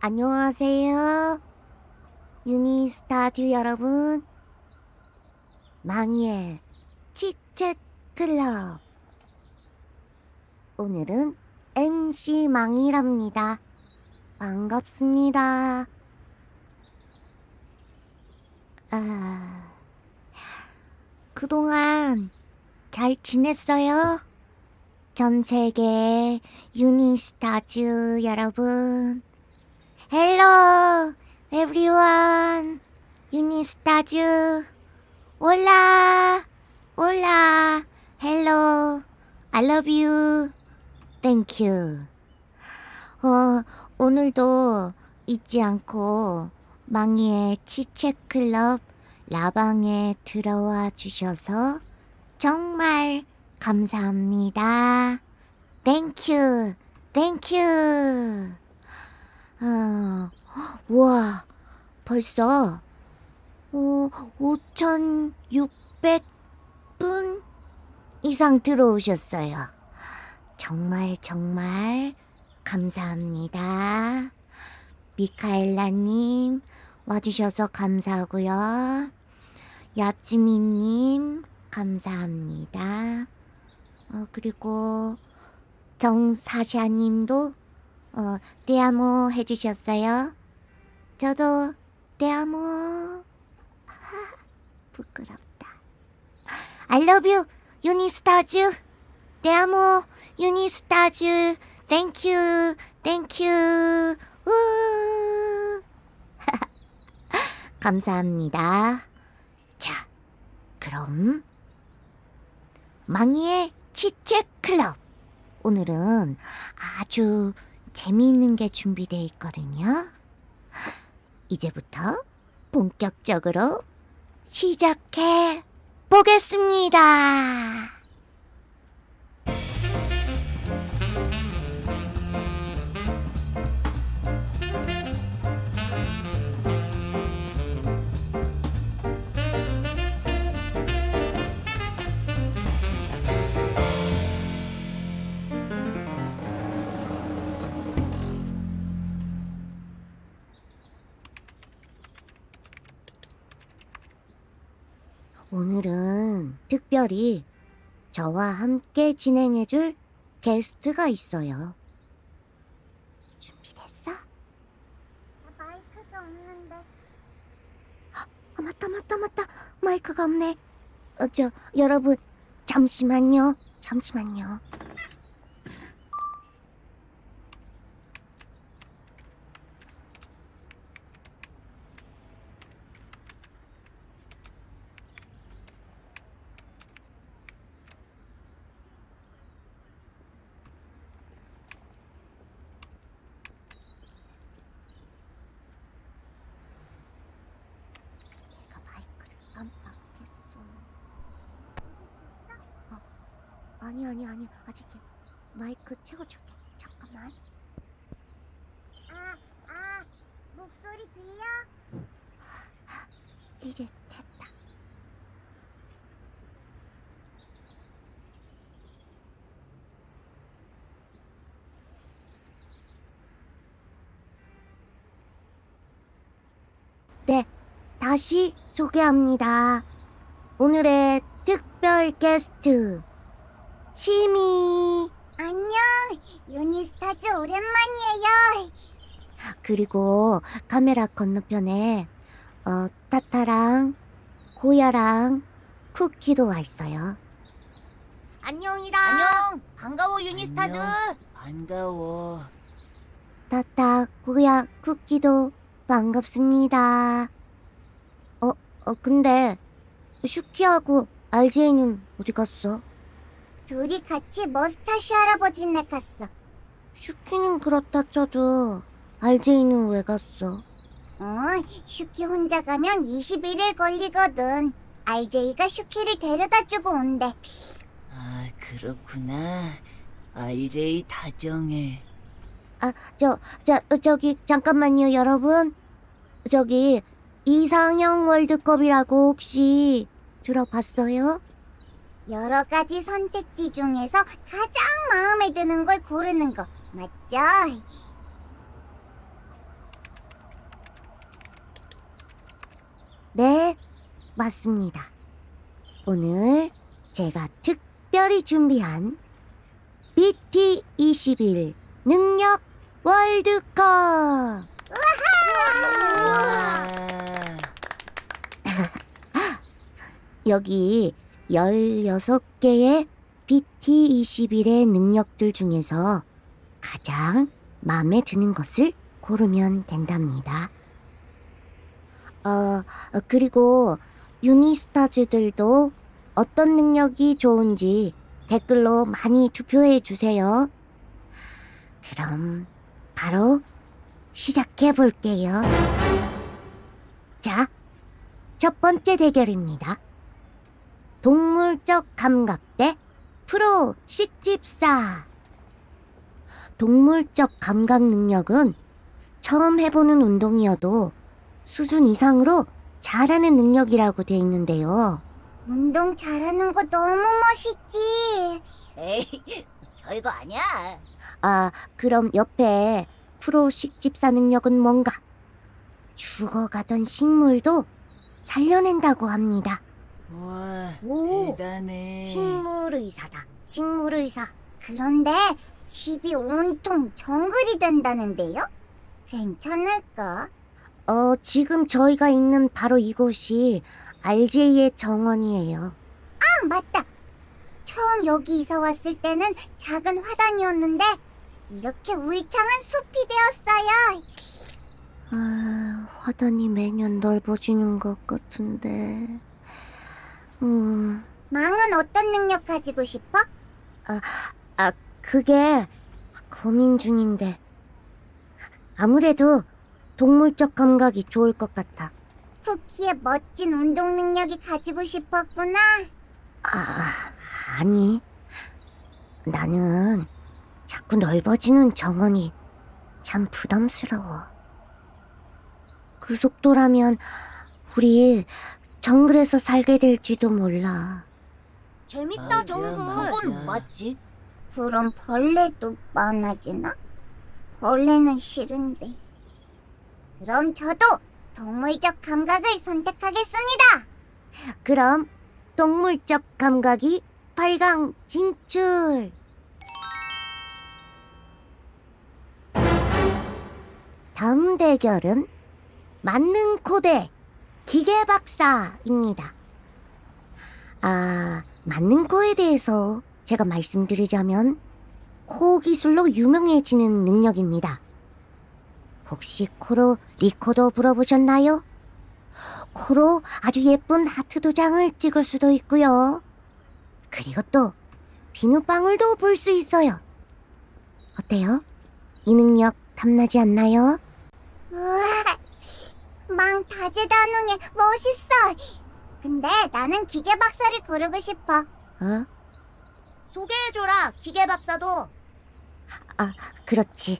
안녕하세요. 유니스타듀 여러분. 망이의 치챗 클럽. 오늘은 MC 망이랍니다. 반갑습니다. 그동안 잘 지냈어요? 전 세계 유니스타즈 여러분. Hello, everyone. 유니스타즈. Hola, hola. Hello, I love you. Thank you. 오늘도 잊지 않고 망이의 치챗클럽 라방에 들어와 주셔서 정말 감사합니다. Thank you, thank you. 우와, 벌써 5,600분 이상 들어오셨어요. 정말 감사합니다. 미카엘라님 와주셔서 감사하고요. 야찌미님 감사합니다. 그리고 정사샤님도 떼아모 해주셨어요. 저도 떼아모. 부끄럽다. I love you, 유니스타즈. 떼아모, 유니스타즈. Thank you, thank you. 감사합니다. 자, 그럼 망이의 치챗 클럽. 오늘은 아주 재미있는 게 준비되어 있거든요. 이제부터 본격적으로 시작해 보겠습니다. 오늘은 특별히 저와 함께 진행해줄 게스트가 있어요. 준비됐어? 마이크가 없는데. 맞다. 마이크가 없네. 여러분, 잠시만요. 내가 마이크를 깜빡했어. 아니. 아직 마이크 채워줄게. 잠깐만. 목소리 들려? 이제 됐다. 네, 다시 소개합니다. 오늘의 특별 게스트 시미. 안녕, 유니스타즈 오랜만이에요. 그리고 카메라 건너편에 타타랑 고야랑 쿠키도 와 있어요. 안녕이다. 안녕, 반가워 유니스타즈. 반가워. 타타, 고야, 쿠키도 반갑습니다. 근데 슈키하고 RJ는 어디 갔어? 둘이 같이 머스타시 할아버지네 갔어. 슈키는 그렇다 쳐도 RJ는 왜 갔어? 슈키 혼자 가면 21일 걸리거든. RJ가 슈키를 데려다주고 온대. 아, 그렇구나. RJ 다정해. 저기 잠깐만요, 여러분. 저기 이상형 월드컵이라고 혹시 들어봤어요? 여러 가지 선택지 중에서 가장 마음에 드는 걸 고르는 거 맞죠? 네, 맞습니다. 오늘 제가 특별히 준비한 BT21 능력 월드컵! 와. 여기 16개의 BT21의 능력들 중에서 가장 마음에 드는 것을 고르면 된답니다. 그리고 유니스타즈들도 어떤 능력이 좋은지 댓글로 많이 투표해 주세요. 그럼 바로 시작해 볼게요. 자, 첫 번째 대결입니다. 동물적 감각 대 프로 식집사. 동물적 감각 능력은 처음 해보는 운동이어도 수준 이상으로 잘하는 능력이라고 돼 있는데요. 운동 잘하는 거 너무 멋있지. 에이, 별거 아니야. 그럼 옆에 프로 식집사 능력은 뭔가? 죽어가던 식물도 살려낸다고 합니다. 와, 오, 대단해. 식물의사다. 식물의사. 그런데 집이 온통 정글이 된다는데요? 괜찮을까? 지금 저희가 있는 바로 이곳이 RJ의 정원이에요. 아, 맞다. 처음 여기 이사 왔을 때는 작은 화단이었는데 이렇게 울창한 숲이 되었어요. 화단이 매년 넓어지는 것 같은데. 망은 어떤 능력 가지고 싶어? 그게 고민 중인데. 아무래도 동물적 감각이 좋을 것 같아. 쿠키의 멋진 운동 능력이 가지고 싶었구나. 아니. 나는 자꾸 넓어지는 정원이 참 부담스러워. 그 속도라면 우리 정글에서 살게 될지도 몰라. 재밌다, 맞아, 정글. 맞아. 그건 맞지. 그럼 벌레도 많아지나? 벌레는 싫은데. 그럼 저도 동물적 감각을 선택하겠습니다. 그럼 동물적 감각이 8강 진출! 다음 대결은 만능코 대 기계박사입니다. 만능코에 대해서 제가 말씀드리자면 코 기술로 유명해지는 능력입니다. 혹시 코로 리코더 불어보셨나요? 코로 아주 예쁜 하트 도장을 찍을 수도 있고요. 그리고 또 비눗방울도 볼 수 있어요. 어때요? 이 능력 탐나지 않나요? 우와, 망 다재다능해. 멋있어. 근데 나는 기계 박사를 고르고 싶어. 소개해줘라, 기계 박사도. 그렇지.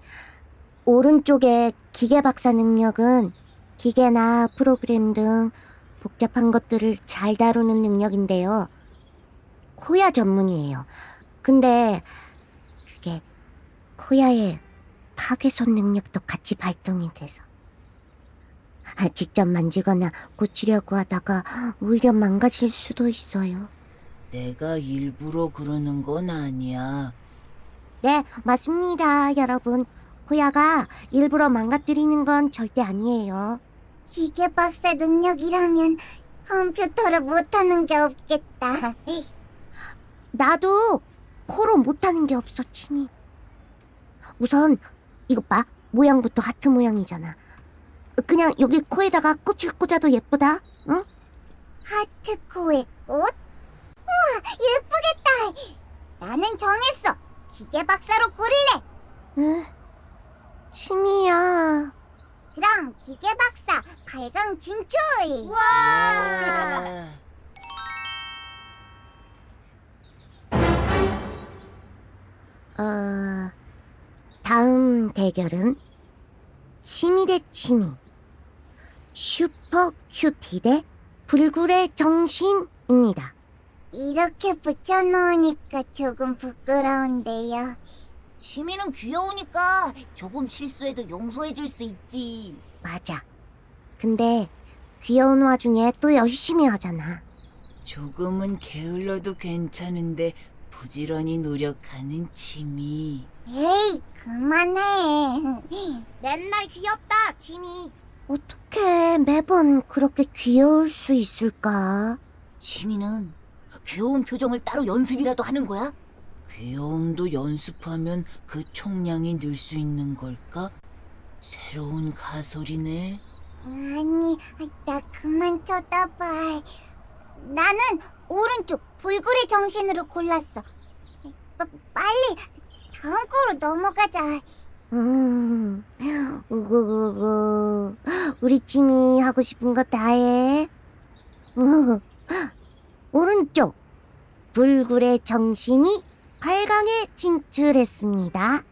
오른쪽의 기계박사 능력은 기계나 프로그램 등 복잡한 것들을 잘 다루는 능력인데요. 코야 전문이에요. 근데 그게 코야의 파괴손 능력도 같이 발동이 돼서 직접 만지거나 고치려고 하다가 오히려 망가질 수도 있어요. 내가 일부러 그러는 건 아니야. 네, 맞습니다, 여러분. 코야가 일부러 망가뜨리는 건 절대 아니에요. 기계 박사 능력이라면 컴퓨터를 못하는 게 없겠다. 나도 코로 못하는 게 없어, 친이. 우선 이것 봐. 모양부터 하트 모양이잖아. 그냥 여기 코에다가 꽃을 꽂아도 예쁘다. 응? 하트 코의 꽃? 우와, 예쁘겠다. 나는 정했어. 기계 박사로 고를래. 심이야. 그럼 기계 박사 8강 진출. 와. 다음 대결은 치미 대 치미. 슈퍼 큐티 대 불굴의 정신입니다. 이렇게 붙여놓으니까 조금 부끄러운데요. 치미는 귀여우니까 조금 실수해도 용서해줄 수 있지. 맞아. 근데 귀여운 와중에 또 열심히 하잖아. 조금은 게을러도 괜찮은데 부지런히 노력하는 치미. 에이, 그만해. 맨날 귀엽다, 지미. 어떻게 매번 그렇게 귀여울 수 있을까? 치미는 귀여운 표정을 따로 연습이라도 하는 거야? 귀여움도 연습하면 그 총량이 늘 수 있는 걸까? 새로운 가설이네. 아니, 나 그만 쳐다봐. 나는 오른쪽 불굴의 정신으로 골랐어. 빨리 다음 거로 넘어가자. 우구구구. 우리 지미 하고 싶은 거 다 해. 오른쪽 불굴의 정신이 8강에 진출했습니다.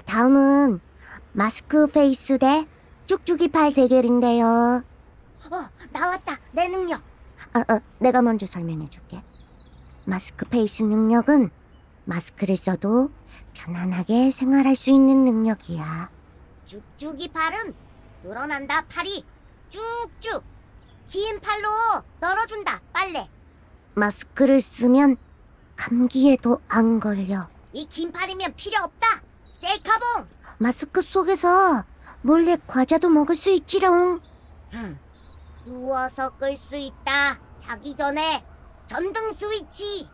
다음은 마스크 페이스 대 쭉쭉이 팔 대결인데요. 나왔다, 내 능력. 내가 먼저 설명해줄게. 마스크 페이스 능력은 마스크를 써도 편안하게 생활할 수 있는 능력이야. 쭉쭉이 팔은 늘어난다, 팔이. 쭉쭉. 긴 팔로 널어준다, 빨래. 마스크를 쓰면 감기에도 안 걸려. 이 긴 팔이면 필요 없다. 셀카봉. 마스크 속에서 몰래 과자도 먹을 수 있지롱. 누워서 끌 수 있다. 자기 전에 전등 스위치.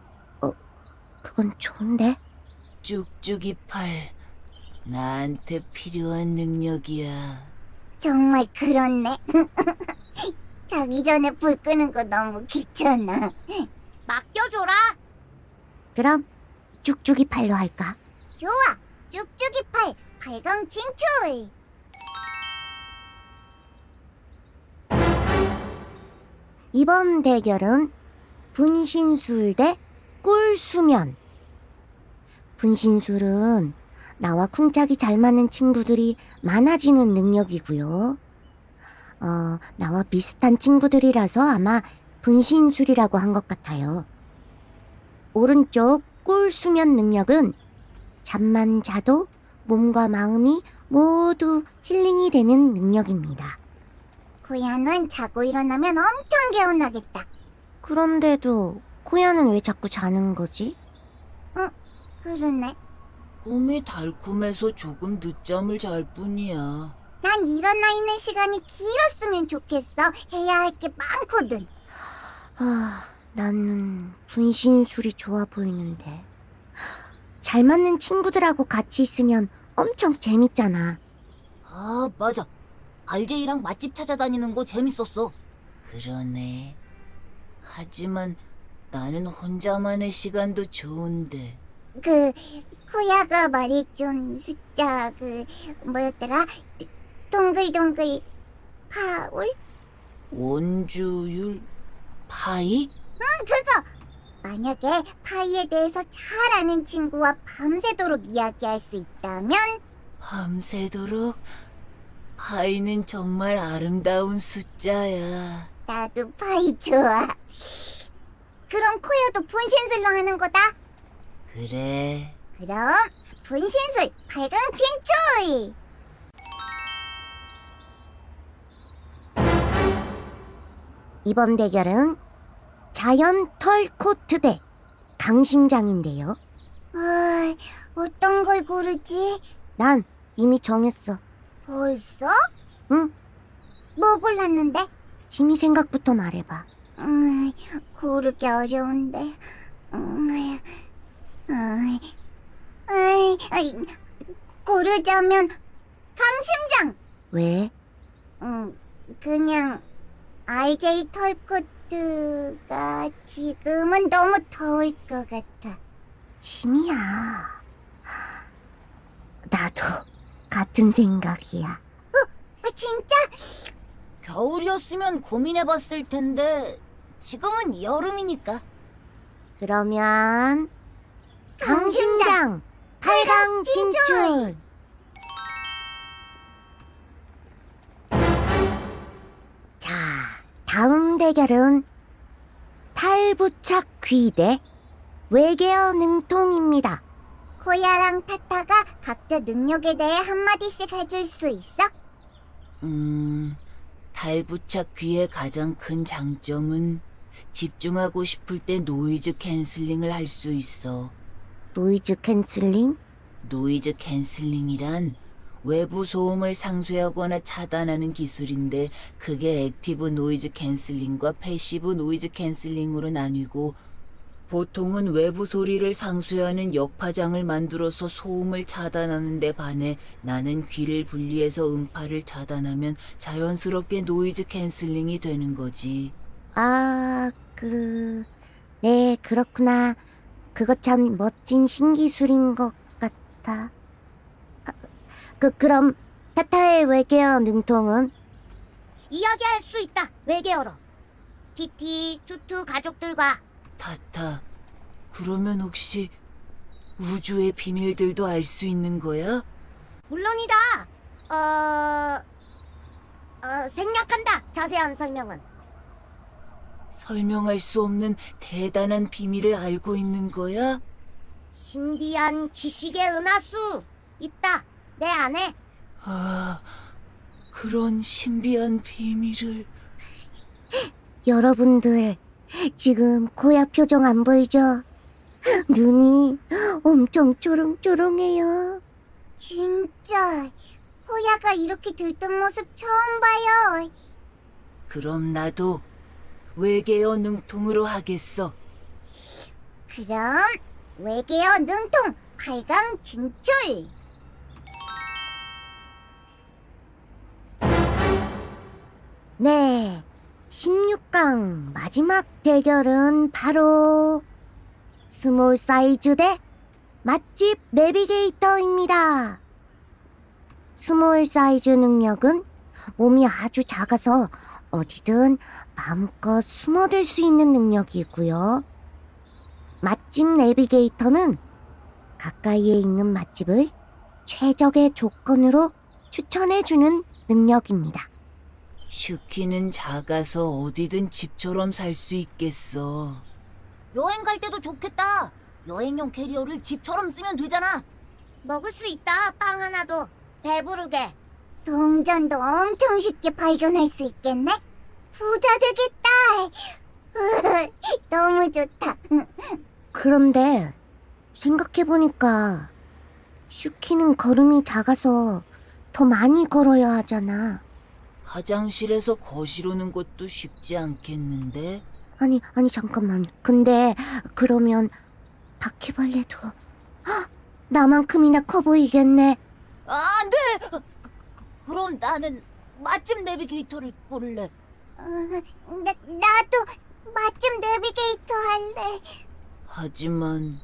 그건 좋은데? 쭉쭉이 팔. 나한테 필요한 능력이야. 정말 그렇네. 자기 전에 불 끄는 거 너무 귀찮아. 맡겨줘라. 그럼 쭉쭉이 팔로 할까? 좋아. 쭉쭉이 팔. 8강 진출. 이번 대결은 분신술 대 꿀수면. 분신술은 나와 쿵짝이 잘 맞는 친구들이 많아지는 능력이고요. 나와 비슷한 친구들이라서 아마 분신술이라고 한 것 같아요. 오른쪽 꿀수면 능력은 잠만 자도 몸과 마음이 모두 힐링이 되는 능력입니다. 고야는 자고 일어나면 엄청 개운하겠다. 그런데도 코야는 왜 자꾸 자는 거지? 그러네. 꿈이 달콤해서 조금 늦잠을 잘 뿐이야. 난 일어나 있는 시간이 길었으면 좋겠어. 해야 할 게 많거든. 나는 분신술이 좋아 보이는데. 잘 맞는 친구들하고 같이 있으면 엄청 재밌잖아. 아, 맞아. RJ랑 맛집 찾아다니는 거 재밌었어. 그러네. 하지만 나는 혼자만의 시간도 좋은데. 코야가 말해준 숫자, 뭐였더라? 동글동글, 파울? 원주율 파이? 그거! 만약에 파이에 대해서 잘 아는 친구와 밤새도록 이야기할 수 있다면? 밤새도록? 파이는 정말 아름다운 숫자야. 나도 파이 좋아. 그럼 코야도 분신술로 하는 거다? 그래. 그럼 분신술 8강 진출! 이번 대결은 자연 털 코트 대 강심장인데요. 어떤 걸 고르지? 난 이미 정했어. 벌써? 응, 뭐 골랐는데? 지미 생각부터 말해봐. 고르기 어려운데. 고르자면 강심장. 왜? 그냥 RJ 털코트가 지금은 너무 더울 것 같아. 지미야. 나도 같은 생각이야. 진짜? 겨울이었으면 고민해봤을 텐데 지금은 여름이니까. 그러면 강심장 8강 진출. 자, 다음 대결은 탈부착 귀 대 외계어 능통입니다. 코야랑 타타가 각자 능력에 대해 한마디씩 해줄 수 있어? 달부착 귀의 가장 큰 장점은 집중하고 싶을 때 노이즈 캔슬링을 할 수 있어. 노이즈 캔슬링? 노이즈 캔슬링이란 외부 소음을 상쇄하거나 차단하는 기술인데 그게 액티브 노이즈 캔슬링과 패시브 노이즈 캔슬링으로 나뉘고 보통은 외부 소리를 상쇄하는 역파장을 만들어서 소음을 차단하는 데 반해 나는 귀를 분리해서 음파를 차단하면 자연스럽게 노이즈 캔슬링이 되는 거지. 네, 그렇구나. 그거 참 멋진 신기술인 것 같아. 그럼 타타의 외계어 능통은? 이야기할 수 있다. 외계어로. 티티, 투투 가족들과. 타타, 그러면 혹시 우주의 비밀들도 알 수 있는 거야? 물론이다. 생략한다. 자세한 설명은. 설명할 수 없는 대단한 비밀을 알고 있는 거야? 신비한 지식의 은하수 있다. 내 안에. 아, 그런 신비한 비밀을... 여러분들, 지금 코야 표정 안 보이죠? 눈이 엄청 초롱초롱해요. 진짜 호야가 이렇게 들뜬 모습 처음 봐요. 그럼 나도 외계어 능통으로 하겠어. 그럼 외계어 능통 8강 진출. 네, 16강 마지막 대결은 바로 스몰 사이즈 대 맛집 내비게이터입니다. 스몰 사이즈 능력은 몸이 아주 작아서 어디든 마음껏 숨어들 수 있는 능력이고요. 맛집 내비게이터는 가까이에 있는 맛집을 최적의 조건으로 추천해주는 능력입니다. 슈키는 작아서 어디든 집처럼 살 수 있겠어. 여행 갈 때도 좋겠다. 여행용 캐리어를 집처럼 쓰면 되잖아. 먹을 수 있다. 빵 하나도 배부르게. 동전도 엄청 쉽게 발견할 수 있겠네. 부자 되겠다. 너무 좋다. 그런데 생각해보니까 슈키는 걸음이 작아서 더 많이 걸어야 하잖아. 화장실에서 거실 오는 것도 쉽지 않겠는데? 아니 잠깐만. 근데 그러면 바퀴벌레도 나만큼이나 커 보이겠네. 안 돼! 그럼 나는 맛집 내비게이터를 고를래. 나도 맛집 내비게이터 할래. 하지만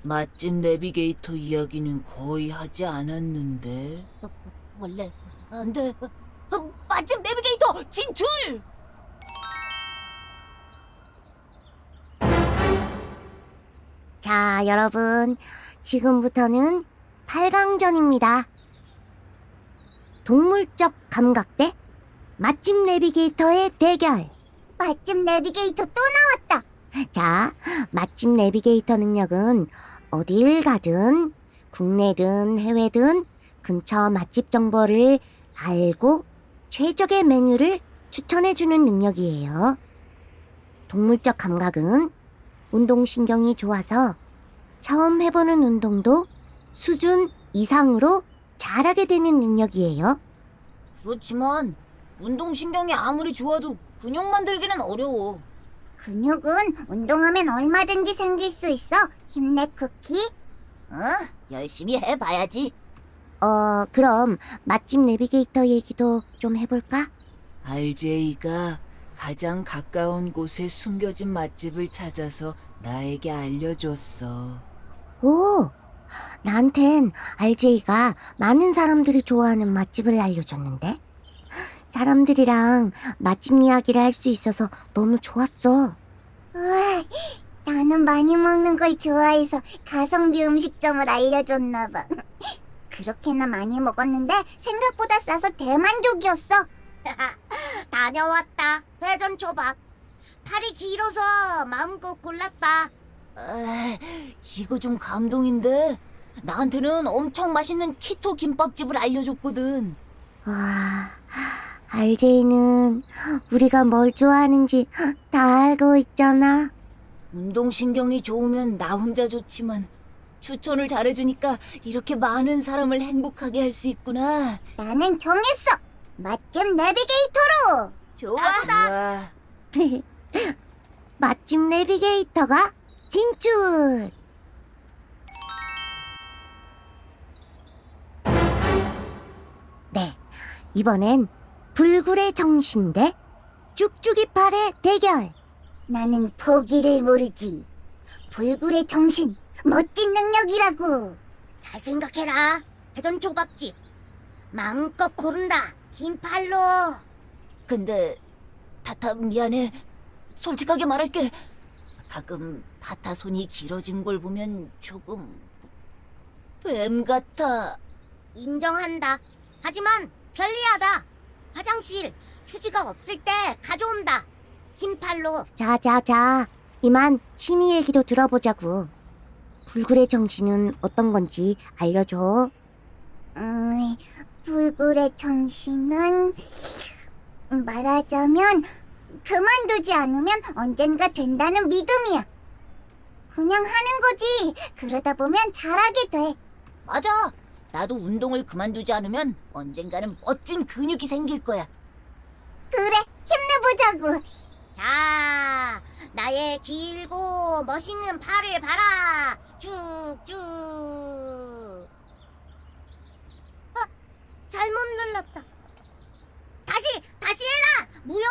맛집 내비게이터 이야기는 거의 하지 않았는데. 원래 안 돼. 맛집 내비게이터 진출! 자, 여러분, 지금부터는 8강전입니다. 동물적 감각 대 맛집 내비게이터의 대결. 맛집 내비게이터 또 나왔다. 자, 맛집 내비게이터 능력은 어딜 가든 국내든 해외든 근처 맛집 정보를 알고 최적의 메뉴를 추천해주는 능력이에요. 동물적 감각은 운동신경이 좋아서 처음 해보는 운동도 수준 이상으로 잘하게 되는 능력이에요. 그렇지만 운동신경이 아무리 좋아도 근육 만들기는 어려워. 근육은 운동하면 얼마든지 생길 수 있어. 힘내 쿠키. 열심히 해봐야지. 그럼 맛집 내비게이터 얘기도 좀 해볼까? RJ가 가장 가까운 곳에 숨겨진 맛집을 찾아서 나에게 알려줬어. 오, 나한텐 RJ가 많은 사람들이 좋아하는 맛집을 알려줬는데 사람들이랑 맛집 이야기를 할 수 있어서 너무 좋았어. 우와, 나는 많이 먹는 걸 좋아해서 가성비 음식점을 알려줬나 봐. 그렇게나 많이 먹었는데 생각보다 싸서 대만족이었어. 다녀왔다. 회전 초밥. 팔이 길어서 마음껏 골랐다. 이거 좀 감동인데? 나한테는 엄청 맛있는 키토 김밥집을 알려줬거든. 와, RJ는 우리가 뭘 좋아하는지 다 알고 있잖아. 운동신경이 좋으면 나 혼자 좋지만 추천을 잘해주니까 이렇게 많은 사람을 행복하게 할 수 있구나. 나는 정했어. 맛집 내비게이터로. 좋아. 좋아. 맛집 내비게이터가 진출! 네, 이번엔 불굴의 정신 대 쭉쭉이팔의 대결. 나는 포기를 모르지. 불굴의 정신, 멋진 능력이라고. 잘 생각해라. 대전 초밥집. 마음껏 고른다. 긴 팔로. 근데 타타 미안해. 솔직하게 말할게. 가끔 타타 손이 길어진 걸 보면 조금 뱀 같아. 인정한다. 하지만 편리하다. 화장실, 휴지가 없을 때 가져온다. 긴 팔로. 자자자, 이만 취미 얘기도 들어보자고. 불굴의 정신은 어떤 건지 알려줘. 불굴의 정신은 말하자면 그만두지 않으면 언젠가 된다는 믿음이야. 그냥 하는 거지. 그러다 보면 잘하게 돼. 맞아. 나도 운동을 그만두지 않으면 언젠가는 멋진 근육이 생길 거야. 그래, 힘내보자고. 자, 나의 길고 멋있는 팔을 봐라. 쭉쭉. 잘못 눌렀다. 다시 해라. 무효.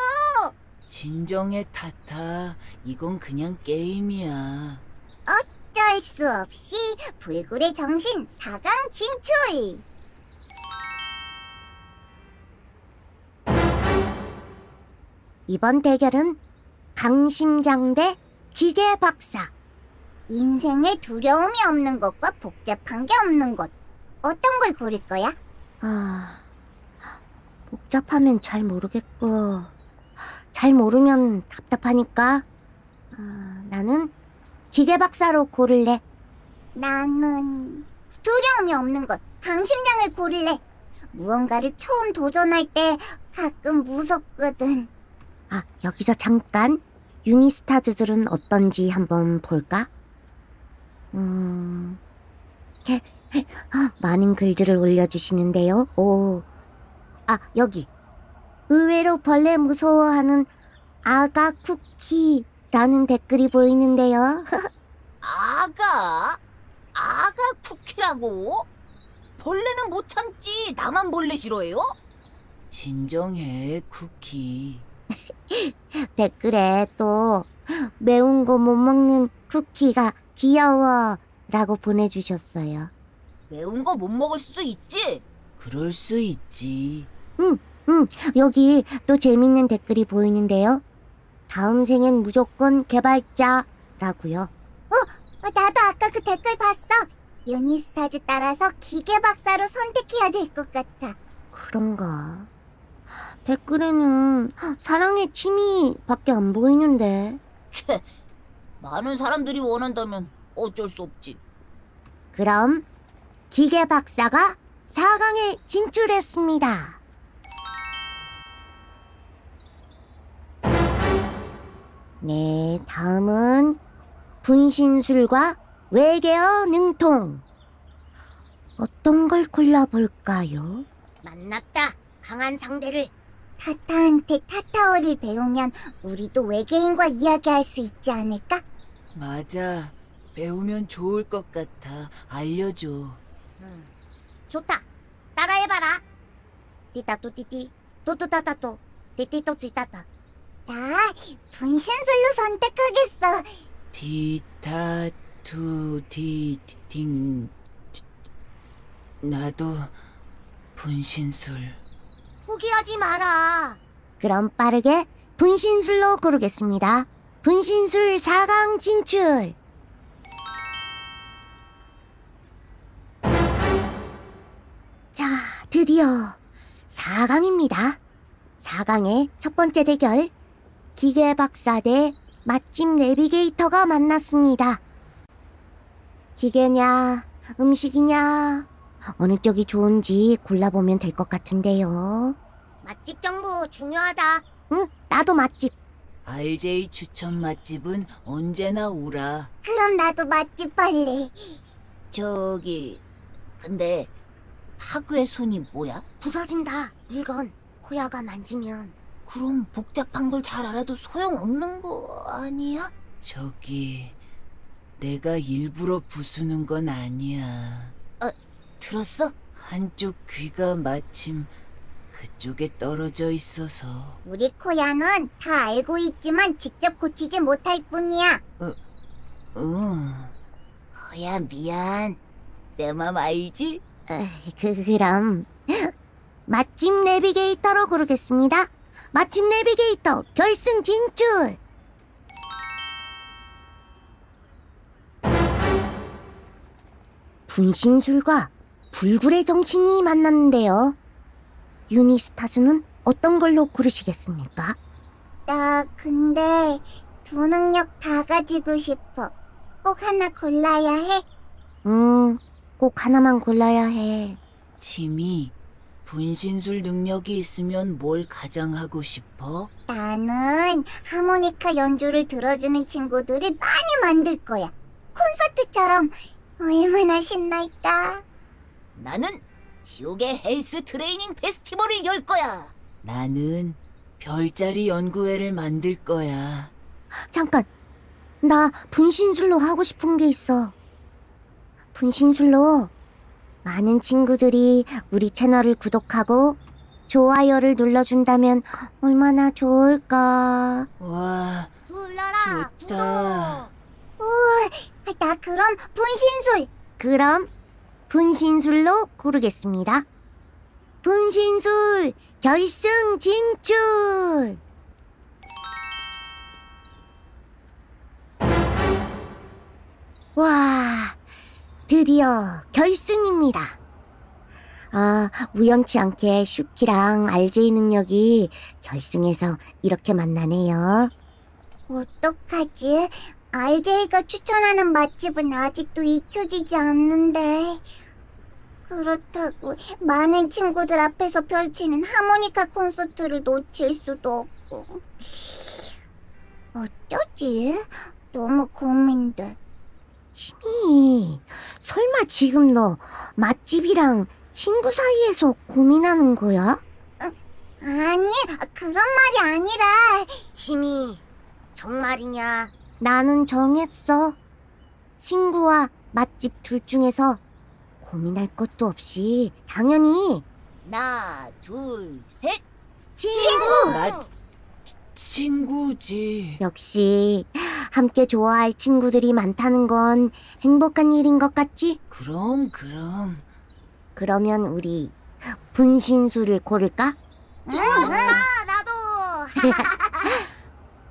진정해 타타. 이건 그냥 게임이야. 어쩔 수 없이 불굴의 정신 4강 진출. 이번 대결은 강심장 대 기계 박사. 인생에 두려움이 없는 것과 복잡한 게 없는 것. 어떤 걸 고를 거야? 아, 복잡하면 잘 모르겠고, 잘 모르면 답답하니까, 나는 기계 박사로 고를래. 나는 두려움이 없는 것, 강심장을 고를래. 무언가를 처음 도전할 때 가끔 무섭거든. 아, 여기서 잠깐 유니스타즈들은 어떤지 한번 볼까? 많은 글들을 올려주시는데요. 오, 여기 의외로 벌레 무서워하는 아가 쿠키라는 댓글이 보이는데요. 아가 쿠키라고? 벌레는 못 참지. 나만 벌레 싫어해요? 진정해 쿠키. 댓글에 또 매운 거 못 먹는 쿠키가 귀여워 라고 보내주셨어요. 매운 거 못 먹을 수도 있지. 그럴 수 있지. 여기 또 재밌는 댓글이 보이는데요. 다음 생엔 무조건 개발자라고요. 나도 아까 그 댓글 봤어. 유니스타즈 따라서 기계 박사로 선택해야 될 것 같아. 그런가? 댓글에는 사랑의 취미밖에 안 보이는데. 채, 많은 사람들이 원한다면 어쩔 수 없지. 그럼 기계 박사가 4강에 진출했습니다. 네, 다음은 분신술과 외계어 능통. 어떤 걸 골라볼까요? 만났다. 강한 상대를. 타타한테 타타어를 배우면 우리도 외계인과 이야기할 수 있지 않을까? 맞아. 배우면 좋을 것 같아. 알려줘. 좋다. 따라해봐라. 띠따또띠띠 또또따따또 띠띠또 띠따따. 나 분신술로 선택하겠어. 디타투디팅. 나도 분신술. 포기하지 마라. 그럼 빠르게 분신술로 고르겠습니다. 분신술 4강 진출! 자, 드디어 4강입니다. 4강의 첫 번째 대결, 기계 박사 대 맛집 내비게이터가 만났습니다. 기계냐, 음식이냐? 어느 쪽이 좋은지 골라보면 될 것 같은데요. 맛집 정보 중요하다. 응, 나도 맛집. RJ 추천 맛집은 언제나 오라. 그럼 나도 맛집 할래. 저기, 근데 파그의 손이 뭐야? 부서진다, 물건. 코야가 만지면. 그럼 복잡한 걸 잘 알아도 소용없는 거 아니야? 저기, 내가 일부러 부수는 건 아니야. 들었어? 한쪽 귀가 마침 그쪽에 떨어져 있어서. 우리 코야는 다 알고 있지만 직접 고치지 못할 뿐이야. 응. 거야 미안. 내 맘 알지? 그럼 맛집 내비게이터로 고르겠습니다. 맛집 내비게이터 결승 진출. 분신술과 불굴의 정신이 만났는데요. 유니스타즈는 어떤 걸로 고르시겠습니까? 나 근데 두 능력 다 가지고 싶어. 꼭 하나 골라야 해. 꼭 하나만 골라야 해. 짐이 분신술 능력이 있으면 뭘 가장 하고 싶어? 나는 하모니카 연주를 들어주는 친구들을 많이 만들 거야. 콘서트처럼 얼마나 신날까. 나는 지옥의 헬스 트레이닝 페스티벌을 열 거야. 나는 별자리 연구회를 만들 거야. 잠깐, 나 분신술로 하고 싶은 게 있어. 분신술로 많은 친구들이 우리 채널을 구독하고 좋아요를 눌러준다면 얼마나 좋을까. 와, 눌러라, 좋다. 우와, 나 그럼 분신술. 그럼 분신술로 고르겠습니다. 분신술 결승 진출! 와, 드디어 결승입니다. 우연치 않게 슈키랑 RJ 능력이 결승에서 이렇게 만나네요. 어떡하지? RJ가 추천하는 맛집은 아직도 잊혀지지 않는데. 그렇다고 많은 친구들 앞에서 펼치는 하모니카 콘서트를 놓칠 수도 없고. 어쩌지? 너무 고민돼. 치미, 설마 지금 너 맛집이랑 친구 사이에서 고민하는 거야? 아니, 그런 말이 아니라. 치미, 정말이냐? 나는 정했어. 친구와 맛집 둘 중에서 고민할 것도 없이 당연히 하나, 둘, 셋. 친구! 나 친구지. 역시 함께 좋아할 친구들이 많다는 건 행복한 일인 것 같지? 그럼. 그러면 우리 분신술을 고를까? 나도.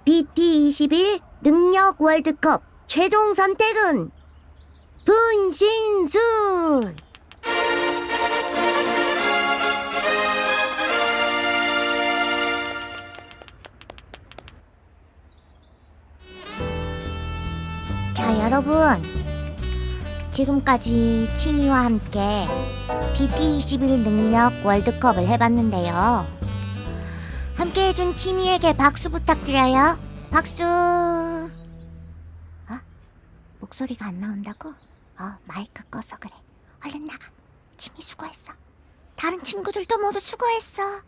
BT21 능력 월드컵 최종 선택은 분신술! 자, 여러분. 지금까지 치미와 함께 BT21 능력 월드컵을 해봤는데요. 함께 해준 치미에게 박수 부탁드려요. 박수! 목소리가 안 나온다고? 마이크 꺼서 그래. 얼른 나가. 치미 수고했어. 다른 친구들도 모두 수고했어.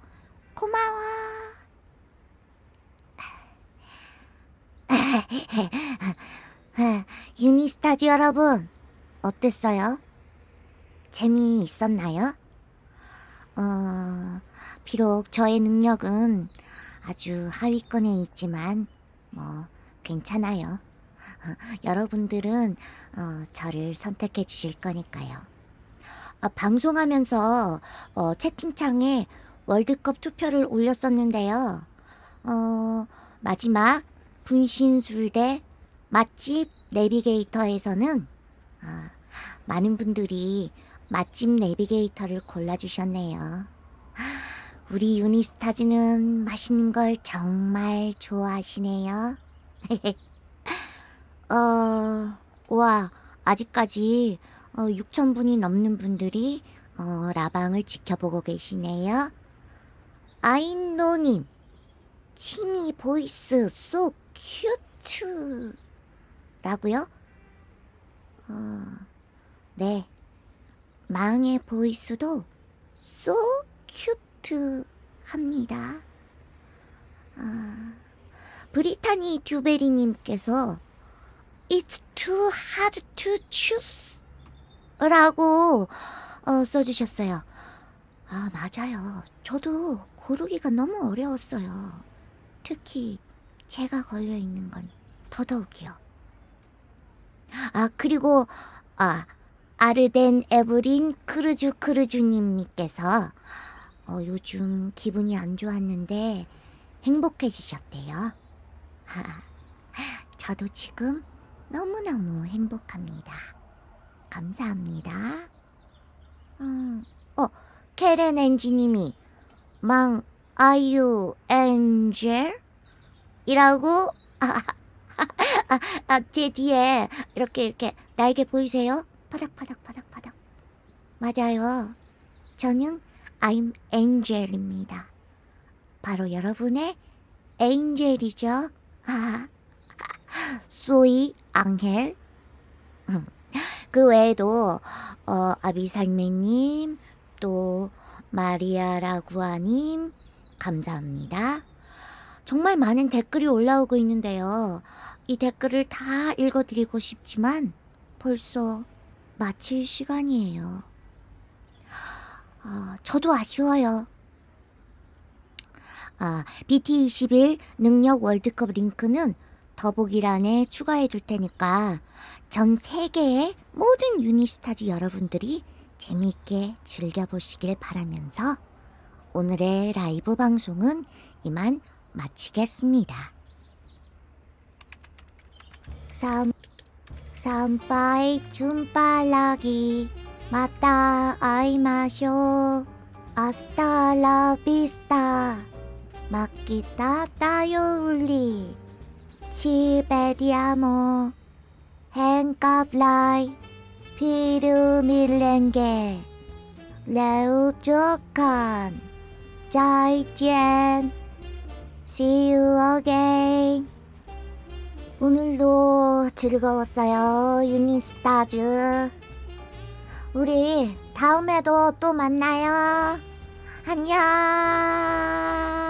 고마워. 유니스타즈 여러분, 어땠어요? 재미있었나요? 비록 저의 능력은 아주 하위권에 있지만 괜찮아요. 여러분들은 저를 선택해 주실 거니까요. 방송하면서 채팅창에 월드컵 투표를 올렸었는데요. 마지막 분신술 대 맛집 내비게이터에서는 많은 분들이 맛집 내비게이터를 골라주셨네요. 우리 유니스타즈는 맛있는 걸 정말 좋아하시네요. 와, 아직까지 6,000분이 넘는 분들이 라방을 지켜보고 계시네요. 아인노님, 치미 보이스 so cute 라고요? 네, 망의 보이스도 so cute 합니다. 브리타니 듀베리님께서 It's too hard to choose 라고 써주셨어요. 맞아요. 저도 고르기가 너무 어려웠어요. 특히 제가 걸려있는 건 더더욱이요. 그리고 아르덴 에브린 크루즈님께서 요즘 기분이 안 좋았는데 행복해지셨대요. 저도 지금 너무너무 행복합니다. 감사합니다. 케렌 엔지님이 망 아유 엔젤? 이라고 제 뒤에 이렇게 날개 보이세요? 파닥파닥 맞아요. 저는 I'm Angel입니다. 바로 여러분의 엔젤이죠. Soy Angel. 그 외에도 아비살매님, 또 마리아라구아님 감사합니다. 정말 많은 댓글이 올라오고 있는데요. 이 댓글을 다 읽어드리고 싶지만 벌써 마칠 시간이에요. 저도 아쉬워요. BT21 능력 월드컵 링크는 더보기란에 추가해 둘 테니까 전 세계의 모든 유니스타즈 여러분들이 재미있게 즐겨보시길 바라면서 오늘의 라이브 방송은 이만 마치겠습니다. Sampai jumpa lagi. Mata aimasho. Hasta la vista. Makita tayo uli. Ci vediamo. Hengkaplay. Pirumilenge. Leujokan. 再见. See you again. 오늘도 즐거웠어요, 유니스타즈. 우리 다음에도 또 만나요. 안녕.